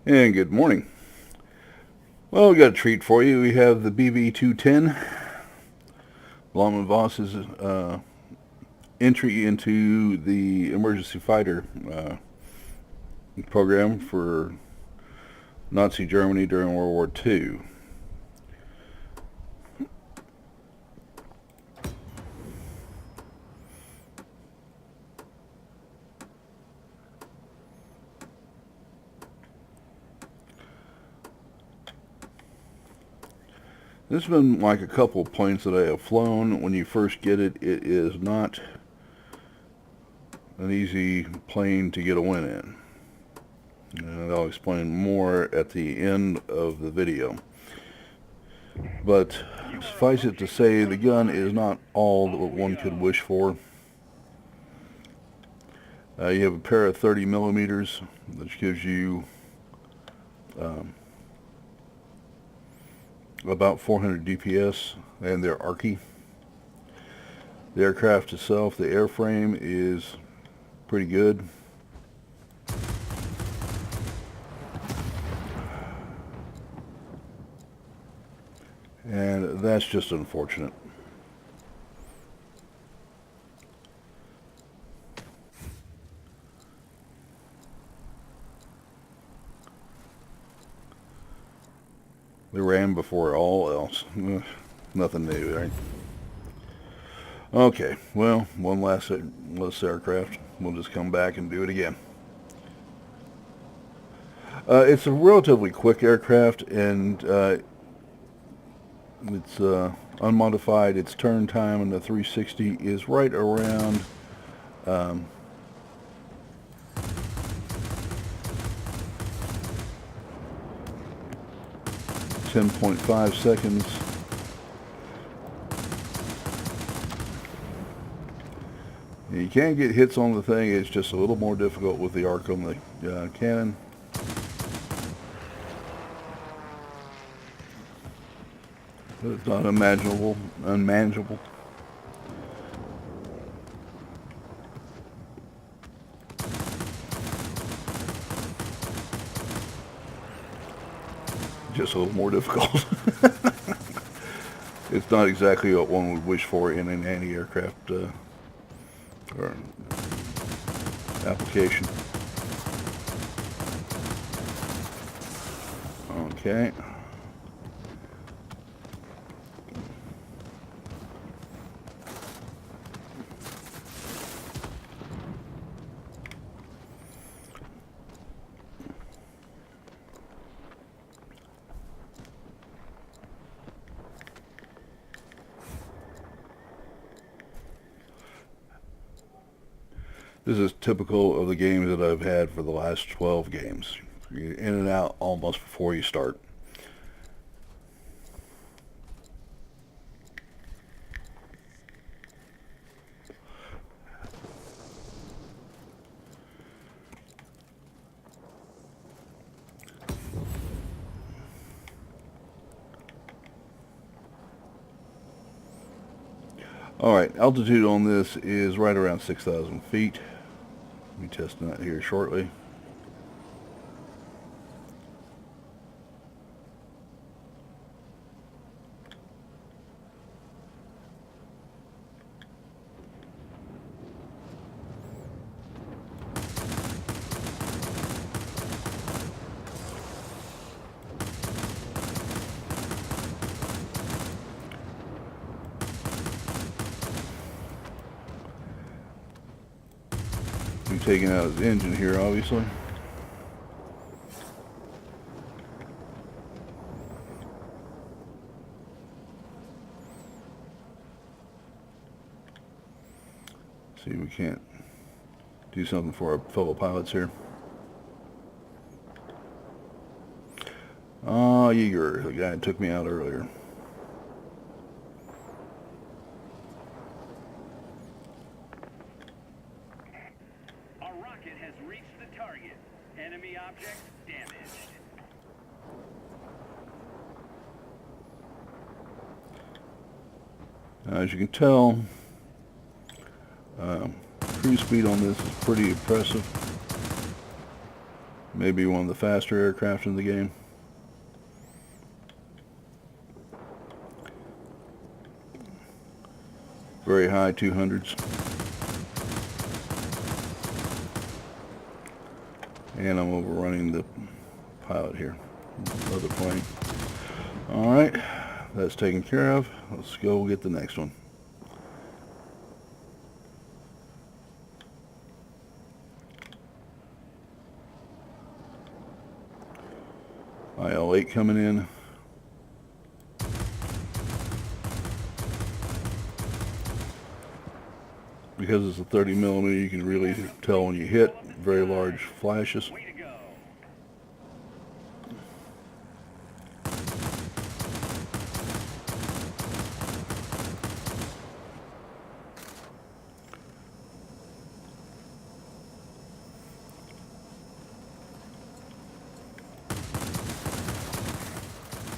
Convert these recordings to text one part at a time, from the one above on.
And good morning. Well, we got a treat for you. We have the BV-210, Blom & Voss's entry into the emergency fighter program for Nazi Germany during World War II. This has been like a couple of planes that I have flown. When you first get it, it is not an easy plane to get a win in. And I'll explain more at the end of the video. But suffice it to say, the gun is not all that one could wish for. You have a pair of 30 millimeters, which gives you about 400 DPS, and they're archy. The aircraft itself, the airframe is pretty good. And that's just unfortunate. They ran before all else. Nothing new, right? Okay, well, one last aircraft. We'll just come back and do it again. It's a relatively quick aircraft, and it's unmodified. Its turn time on the 360 is right around 10.5 seconds. You can get hits on the thing. It's just a little more difficult with the arc on the cannon. But it's not unmanageable. Just a little more difficult. It's not exactly what one would wish for in an anti-aircraft or application. Okay. This is typical of the games that I've had for the last 12 games. You're in and out almost before you start. Alright, altitude on this is right around 6,000 feet. I'll be testing that here shortly. We're taking out his engine here, obviously. See if we can't do something for our fellow pilots here. Ah, Yeager, the guy that took me out earlier. A rocket has reached the target. Enemy object damaged. As you can tell, cruise speed on this is pretty impressive. Maybe one of the faster aircraft in the game. Very high 200s. And I'm overrunning the pilot here. Other plane. Alright, that's taken care of. Let's go get the next one. IL-8 coming in. Because it's a 30 millimeter, you can really tell when you hit. Very large flashes. Way to go.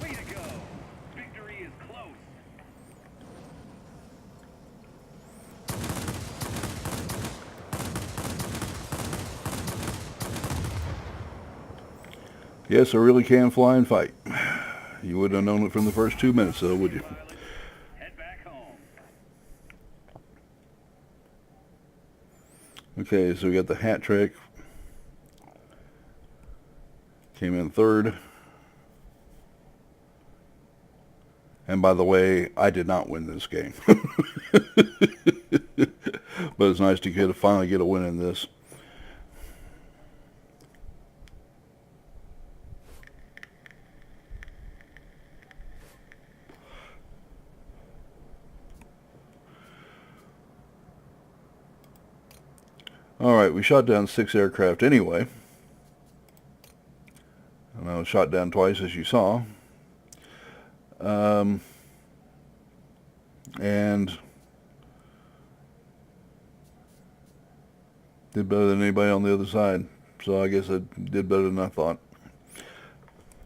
Way to go. Victory is close. Yes, I really can fly and fight. You wouldn't have known it from the first 2 minutes, though, would you? Head back home. Okay, so we got the hat trick. Came in third. And by the way, I did not win this game. But it's nice to finally get a win in this. Alright, we shot down 6 aircraft anyway. And I was shot down twice, as you saw. And did better than anybody on the other side. So I guess I did better than I thought.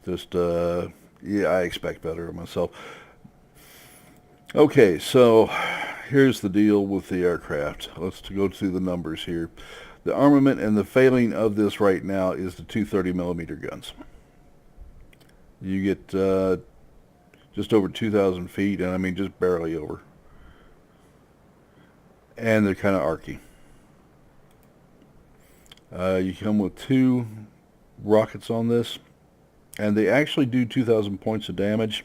Just, yeah, I expect better of myself. Okay, so here's the deal with the aircraft. Let's go through the numbers here. The armament and the failing of this right now is the 230 millimeter guns. You get just over 2,000 feet, and I mean just barely over. And they're kind of archy. You come with 2 rockets on this, and they actually do 2,000 points of damage.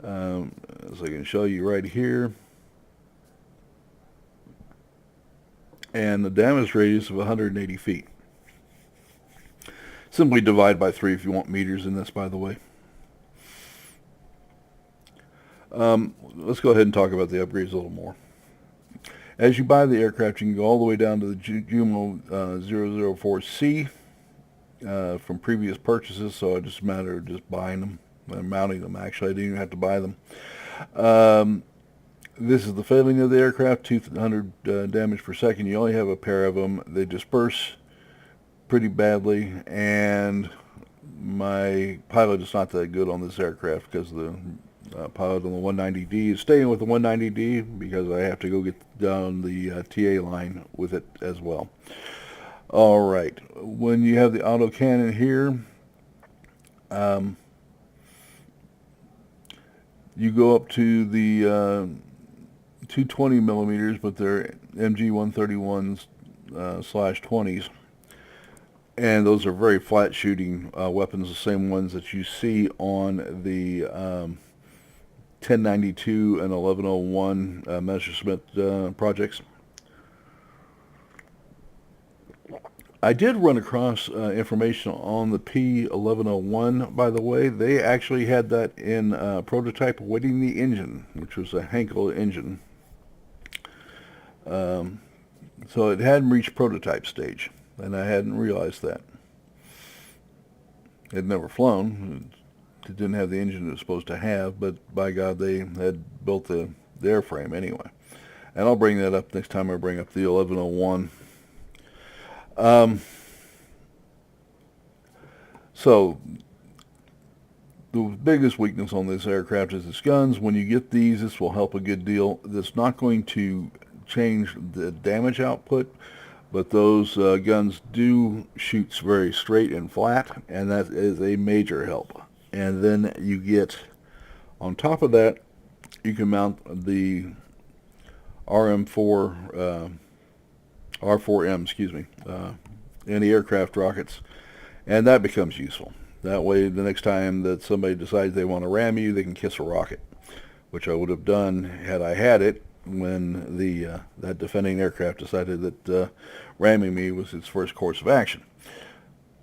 As I can show you right here. And the damage radius of 180 feet. Simply divide by 3 if you want meters in this, by the way. Let's go ahead and talk about the upgrades a little more. As you buy the aircraft, you can go all the way down to the Jumo 004C from previous purchases, so it's just a matter of just buying them. Mounting them, actually. I didn't even have to buy them. This is the failing of the aircraft, 200 damage per second. You only have a pair of them. They disperse pretty badly, and my pilot is not that good on this aircraft because the pilot on the 190D is staying with the 190D because I have to go get down the TA line with it as well. Alright, when you have the autocannon here, you go up to the 220 millimeters, but they're MG 131s /20s, and those are very flat shooting weapons, the same ones that you see on the 1092 and 1101 Messerschmitt projects. I did run across information on the P1101, by the way. They actually had that in prototype awaiting the engine, which was a Henkel engine. So it hadn't reached prototype stage, and I hadn't realized that. It had never flown. It didn't have the engine it was supposed to have, but by God, they had built the airframe anyway. And I'll bring that up next time I bring up the 1101. So the biggest weakness on this aircraft is its guns. When you get these, this will help a good deal. That's not going to change the damage output, but those guns do shoot very straight and flat, and that is a major help. And then you get, on top of that, you can mount the R4M, excuse me, anti-aircraft rockets, and that becomes useful. That way, the next time that somebody decides they want to ram you, they can kiss a rocket, which I would have done had I had it when that defending aircraft decided that ramming me was its first course of action.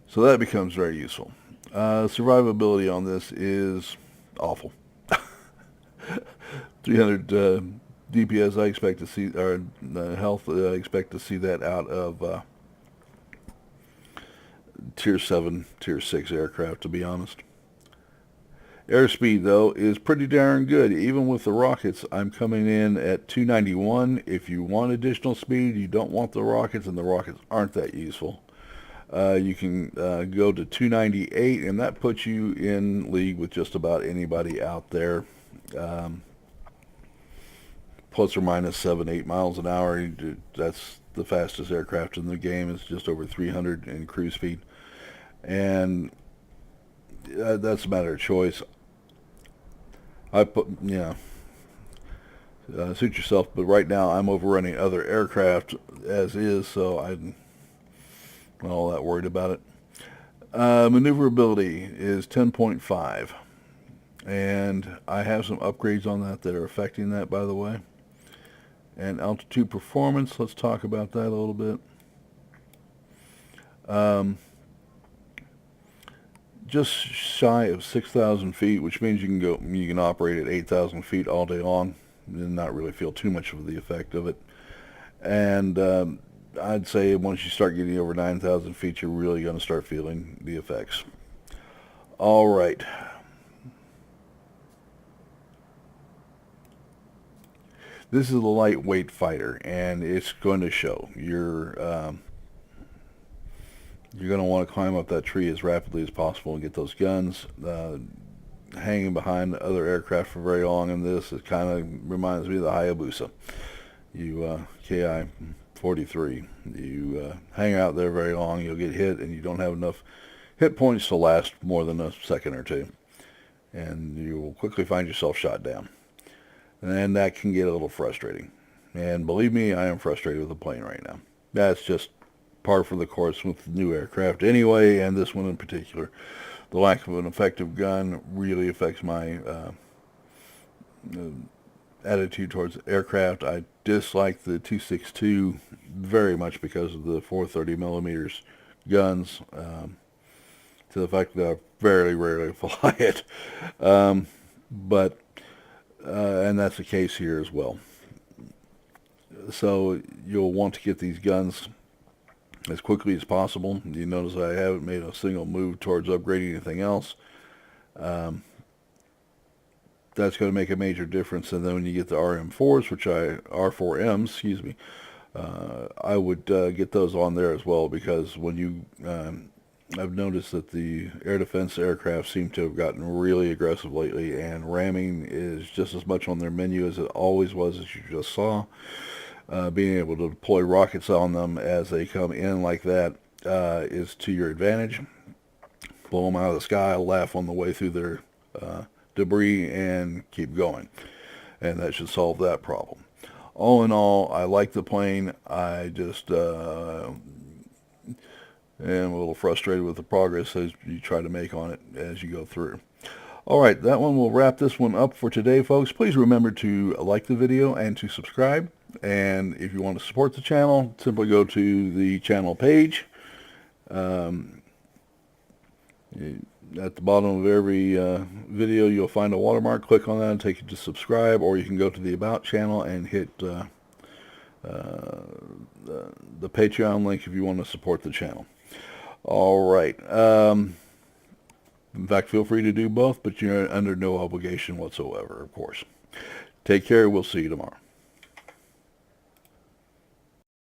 So that becomes very useful. Survivability on this is awful. 300 DPS I expect to see, or health, I expect to see that out of Tier 7, Tier 6 aircraft, to be honest. Airspeed, though, is pretty darn good. Even with the rockets, I'm coming in at 291. If you want additional speed, you don't want the rockets, and the rockets aren't that useful, you can go to 298, and that puts you in league with just about anybody out there. Plus or minus 7-8 miles an hour. That's the fastest aircraft in the game. It's just over 300 in cruise speed, and that's a matter of choice. I put, suit yourself, but right now I'm overrunning other aircraft as is, so I'm not all that worried about it. Maneuverability is 10.5, and I have some upgrades on that are affecting that, by the way. And altitude performance, let's talk about that a little bit. Just shy of 6,000 feet, which means you can operate at 8,000 feet all day long and not really feel too much of the effect of it. And I'd say once you start getting over 9,000 feet, you're really going to start feeling the effects. All right. This is a lightweight fighter, and it's going to show. You're going to want to climb up that tree as rapidly as possible and get those guns. Hanging behind other aircraft for very long in this, it kind of reminds me of the Hayabusa. You KI-43. You hang out there very long, you'll get hit, and you don't have enough hit points to last more than a second or two. And you will quickly find yourself shot down. And that can get a little frustrating. And believe me, I am frustrated with the plane right now. That's just par for the course with new aircraft anyway, and this one in particular. The lack of an effective gun really affects my attitude towards aircraft. I dislike the 262 very much because of the 430 millimeters guns, to the fact that I very rarely fly it. And that's the case here as well. So you'll want to get these guns as quickly as possible. You notice I haven't made a single move towards upgrading anything else. That's going to make a major difference. And then when you get the RM4s, R4Ms, excuse me, I would get those on there as well, because when you I've noticed that the air defense aircraft seem to have gotten really aggressive lately, and ramming is just as much on their menu as it always was, as you just saw. Being able to deploy rockets on them as they come in like that is to your advantage. Blow them out of the sky, laugh on the way through their debris, and keep going. And that should solve that problem. All in all, I like the plane. I just am a little frustrated with the progress as you try to make on it as you go through. All right, that one will wrap this one up for today, folks. Please remember to like the video and to subscribe. And if you want to support the channel, simply go to the channel page. At the bottom of every video, you'll find a watermark. Click on that and take you to subscribe, or you can go to the About channel and hit the Patreon link if you want to support the channel. All right. In fact, feel free to do both, but you're under no obligation whatsoever, of course. Take care. We'll see you tomorrow.